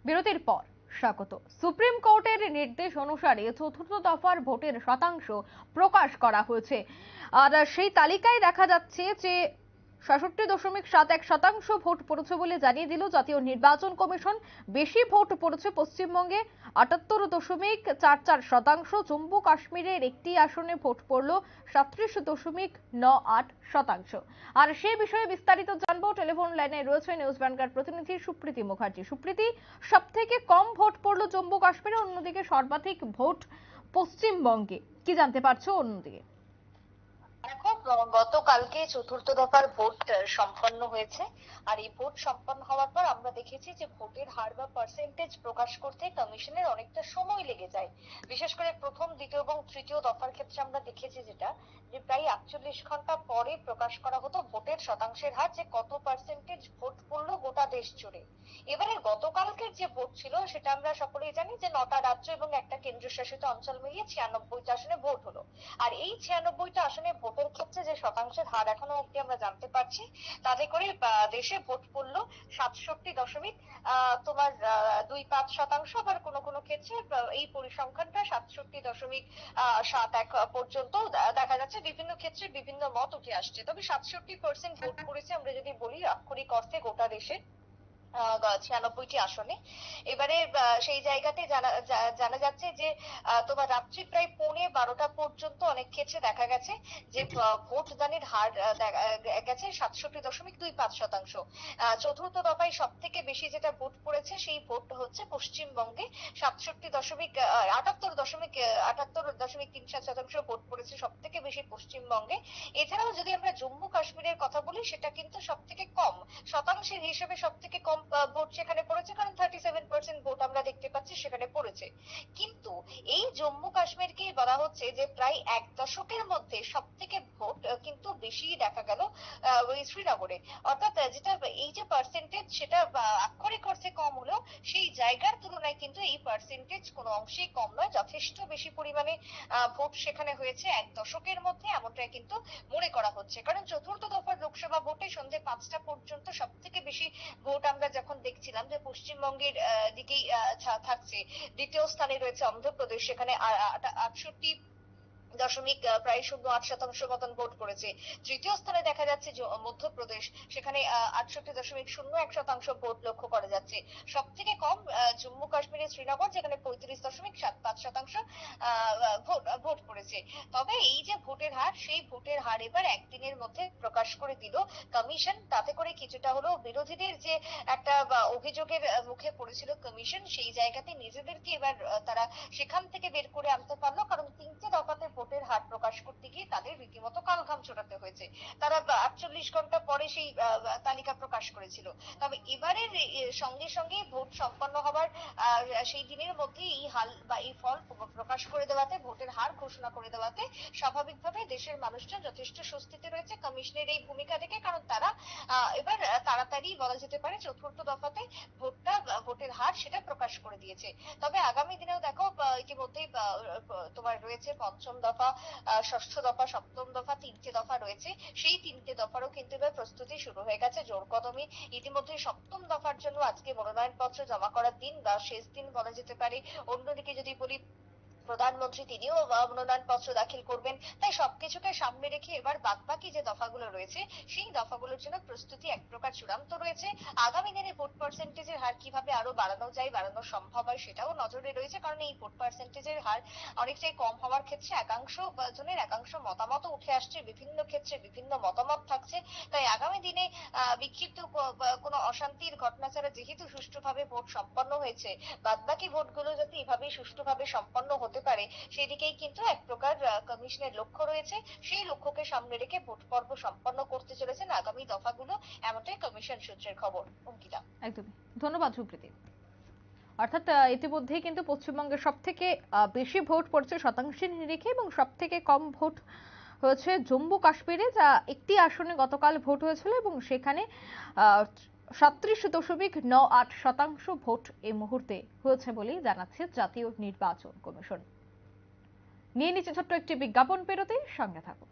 বিরতির পর স্বাগত। সুপ্রিম কোর্টের নির্দেশ অনুসারে চতুর্থ দফার ভোটের শতাংশ প্রকাশ করা হয়েছে। আর সেই তালিকায় দেখা যাচ্ছে যে ৬৭.৭১% ভোট পড়েছে বলে জানিয়ে দিল জাতীয় নির্বাচন কমিশন। বেশি ভোট পড়েছে পশ্চিমবঙ্গে ৭৮.৪৪%। জম্মু কাশ্মীরের একটি আসনে ভোট পড়ল ৩৭.৯৮%। আর সে বিষয়ে বিস্তারিত জানবো, টেলিফোন লাইনে রয়েছে নিউজ ভ্যানগার্ড প্রতিনিধি সুপ্রীতি মুখার্জি। সুপ্রীতি, সব থেকে কম ভোট পড়লো জম্মু কাশ্মীরে, অন্যদিকে সর্বাধিক ভোট পশ্চিমবঙ্গে, কি জানতে পারছো অন্যদিকে? দেখো, গতকালকে চতুর্থ দফার ভোট সম্পন্ন হয়েছে। আর এই ভোট সম্পন্ন হওয়ার পর আমরা দেখেছি যে ভোটের হার বা পার্সেন্টেজ প্রকাশ করতে কমিশনের অনেকটা সময় লেগে যায়। বিশেষ করে প্রথম, দ্বিতীয় এবং তৃতীয় দফার ক্ষেত্রে আমরা দেখেছি যেটা যে প্রায় ৪৮ ঘন্টা পরে প্রকাশ করা হতো ভোটের শতাংশের হার, যে কত পার্সেন্টেজ ভোট পড়লো গোটা দেশ জুড়ে। এবারে গতকালকের যে ভোট ছিল সেটা আমরা সকলেই জানি যে ৯টা রাজ্য এবং একটা কেন্দ্রশাসিত অঞ্চল মিলিয়ে ৯৬টা আসনে ভোট হলো। আর এই ৯৬টা আসনে ভোটের ক্ষেত্রে যে শতাংশের হার এখনো অব্দি আমরা জানতে পারছি, তাতে করে দেশে ভোট পড়লো ৬৭.২৫%। আবার কোনো কোনো ক্ষেত্রে এই পরিসংখ্যানটা ৬৭.৭১ পর্যন্ত দেখা যাচ্ছে। বিভিন্ন ক্ষেত্রে বিভিন্ন মত উঠে আসছে, তবে ৬৭% ভোট পড়েছে আমরা যদি বলি আক্ষরিক অর্থে গোটা দেশে ৯৬টি আসনে। এবারে সেই জায়গাতে জানা যাচ্ছে যে তোমার রাত্রি প্রায় ১১:৩০ পর্যন্ত অনেক ক্ষেত্রে দেখা গেছে যে ভোটদানের হার গেছে ৬৭.২৫%। চতুর্থ দফায় সব থেকে বেশি যেটা ভোট পড়েছে সেই ভোট হচ্ছে পশ্চিমবঙ্গে ৭৭.৭৮.৩৭% ভোট পড়েছে সব থেকে বেশি পশ্চিমবঙ্গে। এছাড়াও যদি আমরা জম্মু কাশ্মীরের কথা বলি, সেটা কিন্তু সব থেকে কম শতাংশের হিসেবে সব থেকে কম ভোট সেখানে পড়েছে, কারণ 37% ভোট আমরা দেখতে পাচ্ছি সেখানে পড়েছে। কিন্তু এই জম্মু কাশ্মীরকে বলা হচ্ছে যে প্রায় এক দশকের মধ্যে সব থেকে ভোট কিন্তু বেশি দেখা গেল ওই শ্রীনগরে। অর্থাৎ যেটা এই যে পার্সেন্টেজ সেটা আক্ষরিক অর্থে কম হলেও সেই জায়গার তুলনায় কিন্তু এই পার্সেন্টেজ কোনো অংশেই কম নয়, যথেষ্ট বেশি পরিমাণে ভোট সেখানে হয়েছে এক দশকের মধ্যে, এমনটাই কিন্তু মনে করা হচ্ছে। কারণ চতুর্থ দফার লোকসভা ভোটে সন্ধ্যে ৫টা পর্যন্ত সব থেকে বেশি ভোট আমরা যখন দেখছিলাম যে পশ্চিমবঙ্গের দিকেই থাকছে। দ্বিতীয় স্থানে রয়েছে অন্ধ্রপ্রদেশ, সেখানে ৬৮ দশমিক প্রায় ০৮% মতন ভোট পড়েছে। তৃতীয় স্থানে দেখা যাচ্ছে মধ্যপ্রদেশ, সেখানে ৬৮.০১% ভোট লক্ষ্য করা যাচ্ছে। সব থেকে কম জম্মু কাশ্মীরের শ্রীনগর, যেখানে ৩৫.৭৫% ভোট পড়েছে। তবে এই যে ভোটের হার, সেই ভোটের হার এবার একদিনের মধ্যে প্রকাশ করে দিল কমিশন। তাতে করে কিছুটা হলেও বিরোধীদের যে একটা অভিযোগের মুখে পড়েছিল কমিশন, সেই জায়গাতে নিজেদেরকে এবার তারা সেখান থেকে বের করে আনতে পারলো। কারণ ৩টে দফাতে ভোটের হার প্রকাশ করতে গিয়ে তাদের রীতিমতো কালঘাম ছোড়াতে হয়েছে। তারা ৪৮ ঘন্টা পরে সেই তালিকা প্রকাশ করেছিল। তবে এবারের সঙ্গে সঙ্গে ভোট সম্পন্ন হবার সেই দিনের মধ্যে এই হাল বা এই ফল প্রকাশ করে দেওয়াতে, ভোটের হার ঘোষণা করে দেওয়াতে স্বাভাবিকভাবে দেশের মানুষজন যথেষ্ট স্বস্তিতে রয়েছে কমিশনের এই ভূমিকা দেখে। কারণ তারা এবার তাড়াতাড়ি বলা যেতে পারে চতুর্থ দফাতে ভোটের হার সেটা প্রকাশ করে দিয়েছে। তবে আগামী দিনেও দেখো, ইতিমধ্যেই তোমার রয়েছে পঞ্চম দফা, ষষ্ঠ দফা, সপ্তম দফা, ৩টে দফা রয়েছে। সেই ৩টে দফারও কিন্তু এবার প্রস্তুতি শুরু হয়ে গেছে জোর কদমে। ইতিমধ্যে সপ্তম দফার জন্য আজকে মনোনয়নপত্র জমা করার দিন বা শেষ দিন বলা যেতে পারে। অন্যদিকে যদি বলি, প্রধানমন্ত্রী তিনিও মনোনয়নপত্র দাখিল করবেন। তাই সবকিছুকে সামনে রেখে এবার বাদবাকি যে দফাগুলো রয়েছে সেই দফাগুলোর জন্য প্রস্তুতি এক প্রকার চূড়ান্ত রয়েছে। আগামী দিনে ভোট পার্সেন্টেজের হার কিভাবে আরো বাড়ানো যায়, বাড়ানো সম্ভব হয়, সেটাও নজরে রয়েছে। কারণ এই ভোট পার্সেন্টেজের হার অনেকটাই কম হওয়ার ক্ষেত্রে একাংশ মতামত উঠে আসছে, বিভিন্ন ক্ষেত্রে বিভিন্ন মতামত থাকছে। তাই আগামী দিনে বিক্ষিপ্ত কোনো অশান্তির ঘটনা ছাড়া যেহেতু সুষ্ঠুভাবে ভোট সম্পন্ন হয়েছে, বাদবাকি ভোটগুলো যাতে এভাবেই সুষ্ঠুভাবে সম্পন্ন হতে পারে, সেদিকেই কিন্তু এক প্রকার কমিশনের লক্ষ্য রয়েছে। সেই লক্ষ্যকে সামনে রেখে ভোট পর্ব সম্পন্ন করতে চলেছেন আগামী দফাগুলো, এমনটাই কমিশন সূত্রের খবর। অঙ্কিতা। একদমই, ধন্যবাদ সুপ্রীতি। অর্থাৎ ইতিমধ্যেই কিন্তু পশ্চিমবঙ্গের সব থেকে বেশি ভোট পড়ছে শতাংশের নিরিখে, এবং সব থেকে কম ভোট হয়েছে জম্মু কাশ্মীরে, যা একটি আসনে গতকাল ভোট হয়েছিল, এবং সেখানে ৩৭.৯৮% ভোট এই মুহূর্তে হয়েছে বলেই জানাচ্ছে জাতীয় নির্বাচন কমিশন। নিয়ে নিচ্ছে ছোট্ট একটি বিজ্ঞাপন বিরতি, সঙ্গে থাকুন।